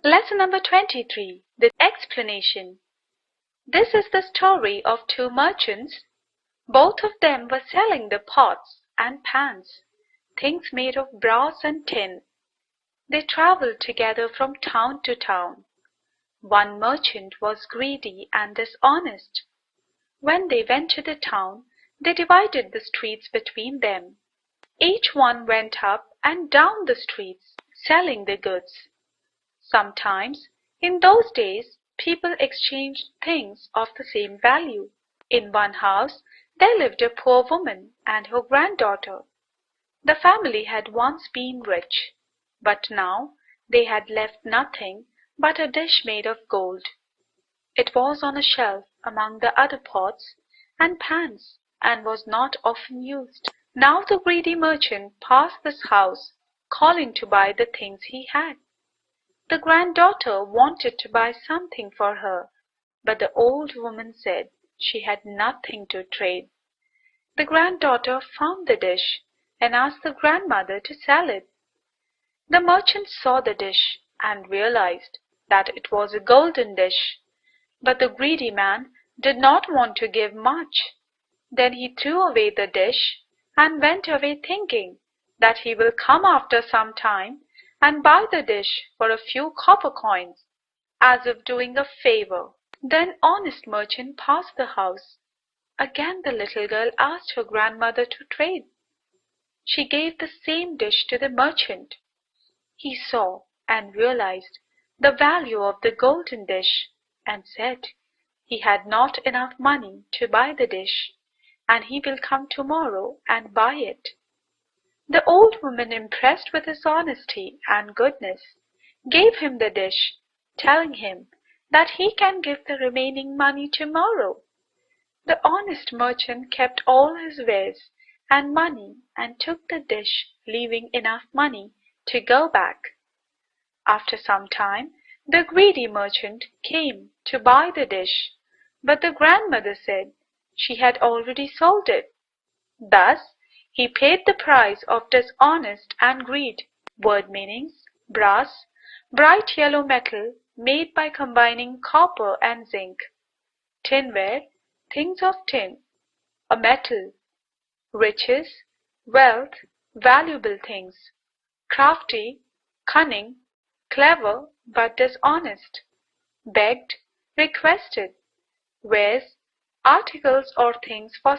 Lesson number 23. The explanation. This is the story of two merchants. Both of them were selling the pots and pans, things made of brass and tin. They traveled together from town to town. One merchant was greedy and dishonest. When they went to the town, they divided the streets between them. Each one went up and down the streets, selling the goods. Sometimes, in those days, people exchanged things of the same value. In one house, there lived a poor woman and her granddaughter. The family had once been rich, but now they had left nothing but a dish made of gold. It was on a shelf among the other pots and pans, and was not often used. Now the greedy merchant passed this house, calling to buy the things he had. The granddaughter wanted to buy something for her, but the old woman said she had nothing to trade. The granddaughter found the dish and asked the grandmother to sell it. The merchant saw the dish and realized that it was a golden dish, but the greedy man did not want to give much. Then he threw away the dish and went away thinking that he will come after some time and buy the dish for a few copper coins, as if doing a favor. Then honest merchant passed the house. Again the little girl asked her grandmother to trade. She gave the same dish to the merchant. He saw and realized the value of the golden dish and said he had not enough money to buy the dish, and he will come tomorrow and buy it. The old woman, impressed with his honesty and goodness, gave him the dish, telling him that he can give the remaining money tomorrow. The honest merchant kept all his wares and money and took the dish, leaving enough money to go back. After some time, the greedy merchant came to buy the dish, but the grandmother said she had already sold it. Thus, he paid the price of dishonest and greed. Word meanings: brass, bright yellow metal made by combining copper and zinc. Tinware, things of tin, a metal. Riches, wealth, valuable things. Crafty, cunning, clever but dishonest. Begged, requested. Wares, articles or things for